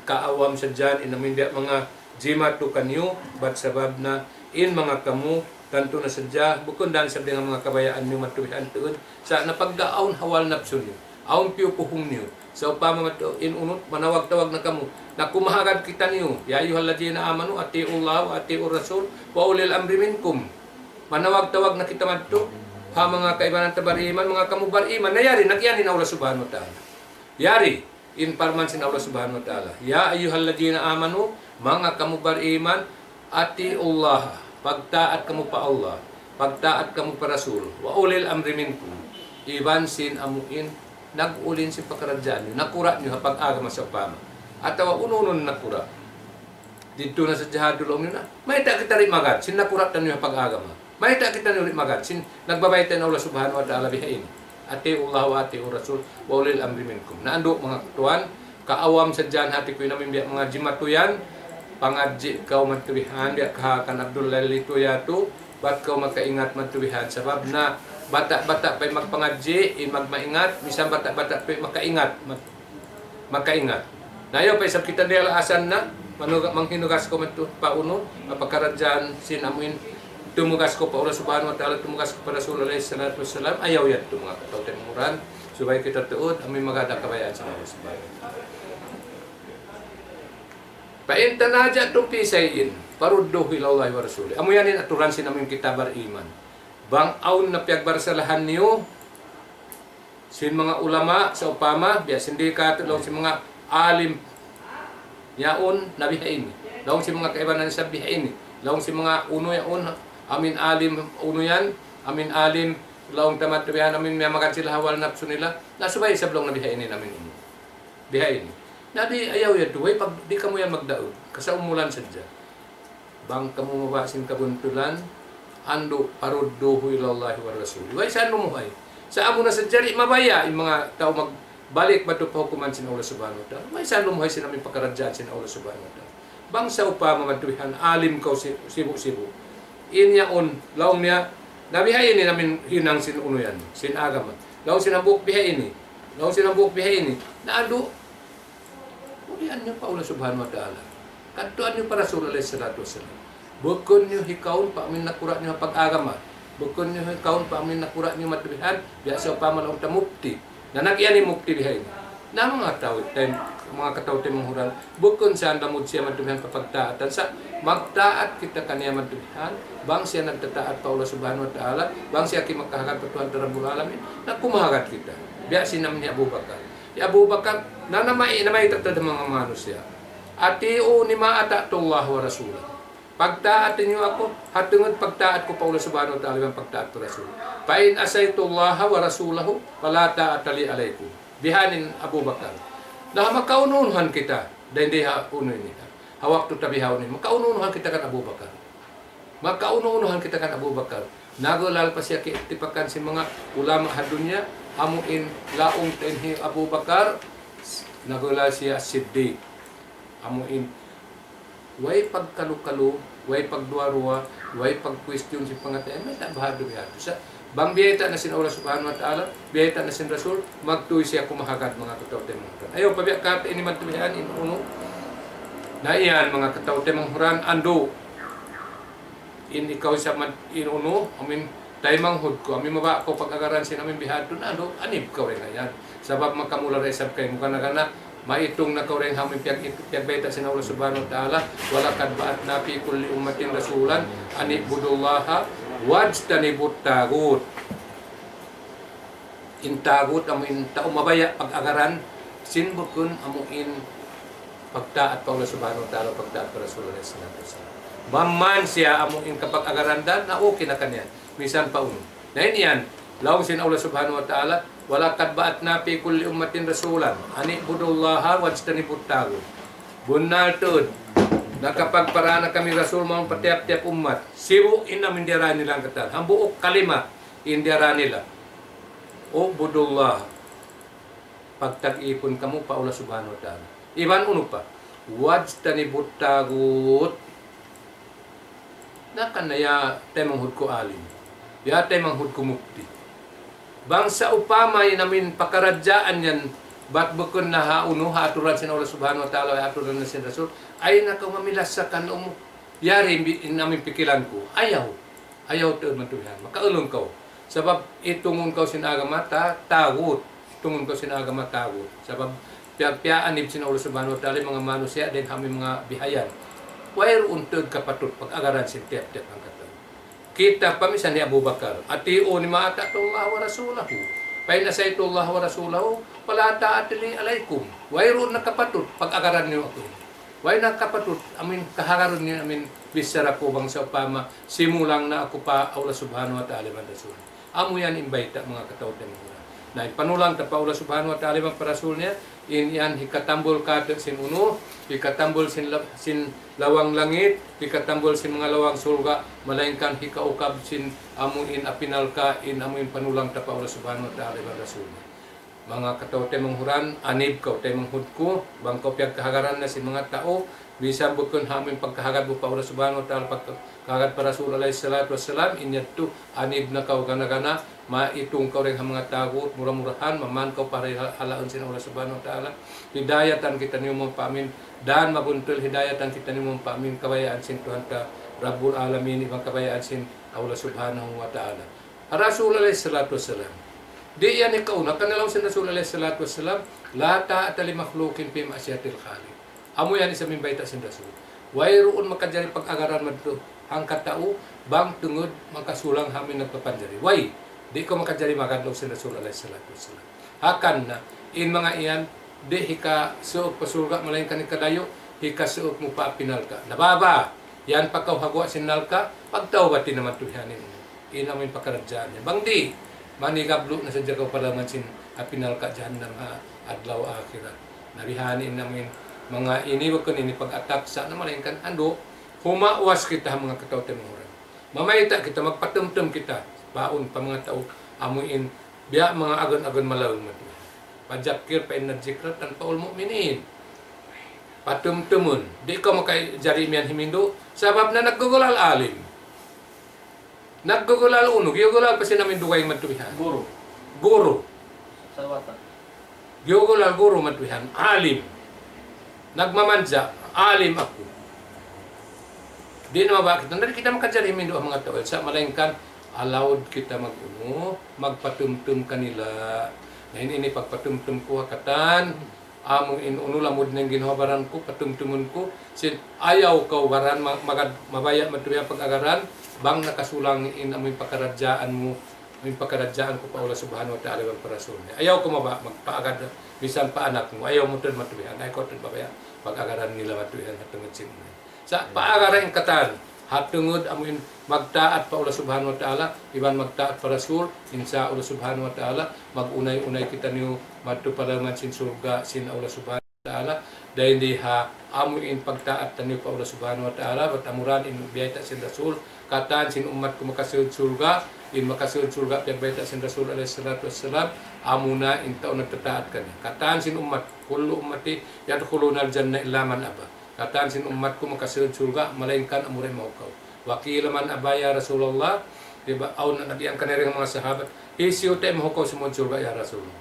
kaawam sa dyan inamin dia mga jimatu kanyo bat sabab na in mga kamu tanto na sadya bukod dahil sabi nga mga kabayaan niyo matubihan tuod sa napagdaaon hawal napso niyo aon piupuhong niyo sa upama in unot manawag-tawag na kamu na kumahagad kita niyo ya ayyuhalladzina amanu atiiullah wa atiiur rasul wa ulil amri minkum manawag-tawag na kita madto ha mga kaibanan tabariman mga kamu bariman nayari nagyani na Allah subhanahu wa ta'ala yari in parman sin Allah subhanahu wa ta'ala ya ayyuhalladzina amanu mga kamu bariman atiiullah pagtaat kamu pa Allah pagtaat kamu pa Rasul wa ulil amri minkum iban sin amuin nag-ulin sin pagkaradyaan niyo nakura niyo pag-agama sa upama atawa ununon nakura dito na sa jihadul ummi na may ta kita rin magad sin nakura niyo pag-agama may ta kita niyo rin magad sin nagbabaytan Allah subhanahu wa ta'ala bihain atiullah wa atiur rasul wa ulil amri minkum naando mga tuan kaawam sa dyan hati ko namin biya mga jimatuyan pangadji kau matubihan biya kahakan Abdul Lalito yato bat kau makaingat matubihan sabab na bata-bata pa'y magpangadji in magmaingat misang bata-bata pa'y makaingat nayo pa'y sab kita nila asan na manghinugas ko matu pauno mapagkaradyan sin amuin tumugas ko pa Allah subhanahu wa ta'ala tumugas ko pa Rasul alayhi salatu wassalam ayaw yan ito mga katawtay muran subay kita tuod amin magada kabayaan sa Allah subhanahu wa ta'ala paintanaja itong pisayin parudduh ilallahi wa rasuli amo yanin aturan sin amin kita bariman bang aun na piagbarsalahan niyo sin mga ulama sa upama biya sindi ka tulong sin mga alim yaon nabihain. Laong si mga kaibanan sa bihain. Laong si mga uno yaon amin alim uno yan, amin alim laong tamat bihan amin makan sila hawal napso nila. Nasubay sa blong nabihain namin uno. Bihain. Nadi ayaw ya duway pag di kamo yan magdaog kasa umulan sadya. Bang kamu mabasin kabuntulan ando parudduhu ilallahi wa rasul. Way saan lumuhay? Sa amo na sa jari mabaya yung mga tao magbalik ba pa hukuman sin Allah subhanahu wa ta'ala. Way saan lumuhay sin namin pagkaradyaan sin Allah subhanahu wa ta'ala. Bang sa upama maduhan alim kau sibu-sibu. Inyaon laong niya nabihay ini namin hinang sin uno yan sin agama. Laong sinambuk bihay ini. Laong sinambuk bihay ini. Naado ulian niyo pa Allah subhanahu wa ta'ala. Kantuan niyo para Rasul alaihi salatu wasallam. Bukon niyo hikaon pa amin nakurat niyo pag-agama. Bukon niyo hikaon pa amin nakurat niyo matubihan. Biasa upama lang ta mukti. Nanagyan ni mukti bihay. Na mga tao, mga katao tayo manghural. Bukon siya damod siya matubihan kapagtaatan. Sa magtaat kita kaniya matubihan. Bang siya nagtataat pa Allah subhanahu wa ta'ala. Bang siya kimakahagat patuhan tarabul alamin. Nagkumahagat kita. Biasa namin ni Abu Bakar. Si Abu Bakar, na namay tatad mga manusia. Atiu ni ma'atatullah wa rasulah. Pagtaatin niyo ako, hatungod pagtaat ko pa Allah subhanahu wa ta'ala ang pagtaat ko Rasul. Pain asaytullaha wa rasulahu, fala ta'atali alaykum. Bihanin Abu Bakar. Na makaunuhan kita, dahil di unuin nila. Hawak to tabihaw ni, makaunuhan kita kan Abu Bakar. Makaunuhan kita kan Abu Bakar. Nagulal pa siya tipakan si mga ulama hadunya, amuin laong tenhi Abu Bakar, nagulal siya Siddiq. Amuin way pagkalu-kalu, way pagduwa-ruwa, way pag-question si pangatay, may tabahado yan. Sa bang biyeta na sin Allah subhanahu wa ta'ala, biyeta na sin Rasul, magtuwi siya kumahagat mga katawte manghuran. Ayaw, pabiyak ka, ini matuwihan, inuno. Na iyan, mga katawte manghuran, ando. In ikaw sa inuno, amin, tayo manghud ko, amin maba ko pag-agaran sin amin bihado na, ando, anib ka rin yan. Sabab makamula rin sab kayo, mukha na maitong na kaureng hamin piyagbaita sin Allah subhanahu wa ta'ala wala kadbaat na fi kulli ummatin rasulan anibudullaha wajtanibut tagut. Intagut amuin taumabaya pag-agaran sinbukun amuin pagtaat pa Allah subhanahu wa ta'ala pagtaat pa Rasulullah sallallahu alaihi wasallam. Mamman siya amuin kapag agaran dan na okay na kanya. Misan pa uno. Na yan, laong sin Allah subhanahu wa ta'ala wala kadbaat na fi kulli ummatin rasulan ani budullaha wajtanibut tagut. Bunal tud na kapag para na kami rasul mga patiap-tiap umat sibu ina mindira nilang katal hambuok kalima indira nila o budullah pagtag-ipon kamu pa Allah subhanahu wa ta'ala. Iban uno pa wajtanibut tagut na kanaya temang hud ko alim ya temang hud ko mukti. Bangsa upamay namin pakaradyaan yan, ba't bukon na hauno, haaturan sin Allah subhanahu wa ta'ala, haaturan na sin Rasul, ay nakamamilas sa kanong yari namin pikilan ko. Ayaw to matuhan, makaulong ko. Sabab itungon ko sin agama tagut, tungon ko sin agama tagut. Sabab piya-anib sin Allah subhanahu wa ta'ala, mga manusia, din kami mga bihayan. Wire untod kapatut, pag-agaran sin tiap-tiap ang katawin. Kita pamisan ni Abu Bakar. Atiu ni ma'atatullah wa rasulahu. Pain asaytullah wa rasulahu. Wala ta'atili alaikum. Wayroon na kapatut. Pag-agaran niyo ako. Way na kapatut. Amin kahagaron niyo. Amin bisara ko bang sa upama. Simulang na ako pa Allah subhanahu wa ta'ala man rasul. Amo yan imbayta mga katawad ng mga. Na panulang ta pa Allah subhanahu wa ta'ala man parasul niya. In yan hikatambol kato sin uno. Hikatambol sin lawang langit, hikatambol sin mga lawang surga, malainkan hikaukab sin amuin apinal ka in amuin panulang ta pa Allah subhanahu wa ta'ala wa rasul. Mga katao tayo manghuran, anib ka tayo manghud ko, bang ka piyagkahagaran na sin mga tao, bisa bukon hamin pagkahagad mo pa Allah subhanahu wa ta'ala pagkahagad pa Rasul alaihi salatu wassalam, inyat to anib na ka gana-gana, maitong ka rin ang mga tagot, murah-murahan, maman ka para halaon sin Allah subhanahu wa ta'ala. Hidayatan kita niyo mong paamin, dan mabuntul hidayatan kita niyo mong paamin, kabayaan sin Tuhan ka, Rabbul Alamin, ibang kabayaan sin Allah subhanahu wa ta'ala. Rasul alaihi salatu wassalam. Di yan ikaw, nakanilaw sin Rasul alaihi salatu wassalam, la ta'atali makhlukin pi ma'asyatil khaliq. Amo yan isa min baita sin Rasul. Wayroon makajari pag-agaran madto ang katao bang tungod makasulang hamin nagpapanjari. Way, di ko makajari magadlog sin Rasul alaihi salatu wassalam. Hakan na in mga iyan di hika suok pasulga malainkan ikadayo hika suok mo pa pinal ka nababa yan pagkauhagwa sinal ka pagtaw bati naman tuhanin inamin pakaradjaan niya bang di manigablo na sa jagaw palaman sin apinal ka jahannam ha adlaw akhirat nabihanin namin mga iniwag ko nini pag-attack sa na malainkan ando humawas kita mga kataw temuran mamayta kita magpatumtum kita paun pa mga tao amuin biya mga agon-agon malawin mo pajakir pa enerjikrat tan paul mu'minin patumtumun di ko makay jari miyan himindo sabab na naggugulal alim naggugulal uno giyugulal pa namin duway matubihan guru Salawatan. giyugulal guru matubihan alim nagmamanja alim ako di na mabakit na kita makajari himindo ang mga tao sa malaingkan allowed kita mag-uno magpatumtum kanila ngayon ini pagpatumtum ko katan among inuno lamod ng ginawabaran ko patumtumun ko sin ayaw ka waran mabaya matuya pag-agaran bang nakasulang in among pakaradjaan mo among pakaradjaan ko pa Allah subhanahu wa ta'ala wal rasul ayaw ko magpaagad bisan pa anak mo ayaw mo tud matuyan ay ko tud babaya pag-agaran nila matuyan hatungod sin sa paagaran katan hatungod amuin magtaat pa Allah subhanahu wa ta'ala iban magtaat pa rasul insya Allah subhanahu wa ta'ala magunay-unay kita niyo madto palaman sin surga sin Allah subhanahu wa ta'ala dahil di ha amuin pagtaat niyo pa Allah subhanahu wa ta'ala batamuran in biyayta sin rasul katan sin umat ko makasud surga in makasud surga biyayta sin rasul alaihi salatu wassalam amuna in taon nagtataat kani katan sin umat kullu ummati yadkhuluna al-jannah illa man aba kataan sin umat ko makasunod surga malainkan amuray maukaw wakila man abaya Rasulullah diba aw na nadiyan kanere mga sahabat isiyo tayo mahukaw sumod surga ya Rasulullah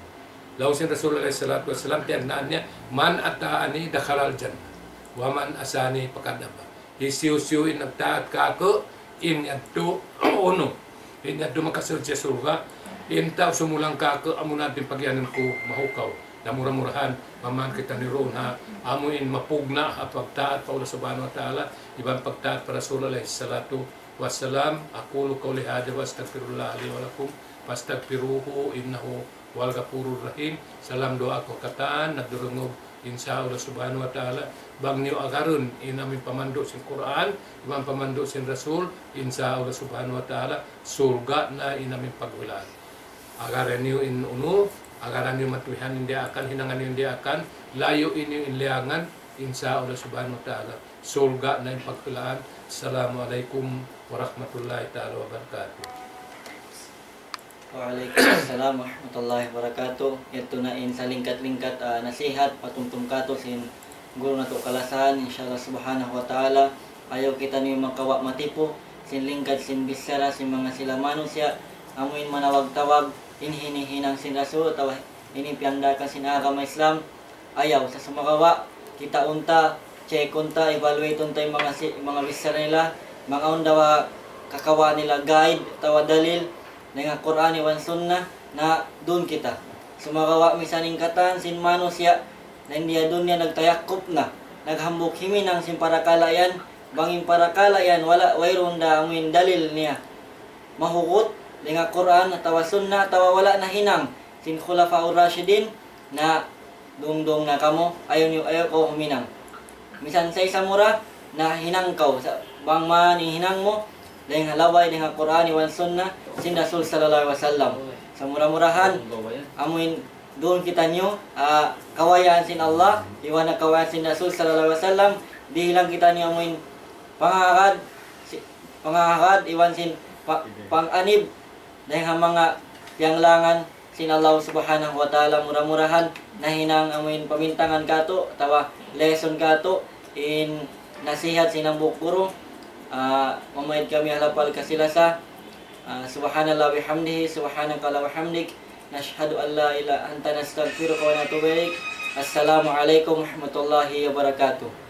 law sin Rasul alaihi salatu wassalam tiyagnaan niya man ataani dakhalal jannah wa man asani pakadaba isiyo in nagtaat ka ako in yadto uno in yadto makasunod sa surga in taw sumulang ka ako amo natin pagyanan ko mahukaw na murah-murahan paman kita ni Ron ha amuin mapugna at pagtaat pa Allah subhanahu wa ta'ala ibang pagtaat para Rasul alaihi salatu wassalam aqulu qawli hadha wa astaghfirullah li wa lakum fastaghfiruhu innahu wal ghafurur rahim salam doa ko kataan nagdurungog insya Allah subhanahu wa ta'ala bang niyo agarun inamin pamando sin Quran ibang pamando sin Rasul insya Allah subhanahu wa ta'ala surga na inamin paghulaan agaran niyo in uno agaran yung matuwihan hindi akan, hinangan hindi akan, layo ini yung inliangan, insya Allah subhanahu wa ta'ala, surga na yung pagkulaan. Assalamualaikum warahmatullahi ta'ala wabarakatuh. Waalaikumsalam warahmatullahi wabarakatuh. Ito na in sa lingkat-lingkat nasihat, patumtum kato sin guru na to kalasan, insyaAllah subhanahu wa ta'ala. Ayaw kita niyo makawa matipo, sin lingkat, sin bisara, sin mga sila manusia, amuin manawag-tawag, hinihinihinang sin Rasul atau hinipyandakan sin agama Islam ayaw sa sumakawa kita unta check unta evaluate unta yung mga bisar nila mga undawa kakawa nila guide tawa dalil nga Quran wan sunnah na dun kita sumakawa misaning katan sin manusia na hindi dun niya nagtayakop na naghambok himinang sin parakalayan banging parakalayan wala wayron da amin dalil niya mahugot dengan Quran atau sunnah atau wala na hinang sin khulafaur rasyidin na dungdong na kamo ayaw ko huminang misan sa isa mura na hinang kau sa bang man hinang mo dengan halaway dengan Quran wan sunnah sin Rasul sallallahu alaihi wasallam sa mura-murahan amuin doon kita nyo kawayan sin Allah iwan na kawayan sin Rasul sallallahu alaihi wasallam di hilang kita nyo amuin pangahad iwan sin panganib dahil mga yanglangan sin Allah subhanahu wa ta'ala murah-murahan na hinang amuin pamintangan kato tawa lesson kato in nasihat sinang bukuro mamayad kami halapal kasilasa subhanallah bihamdihi subhanakala wahamdik nashhadu an la ilaha anta nastaghfiruka wa natubu ilaik assalamualaikum warahmatullahi wabarakatuh.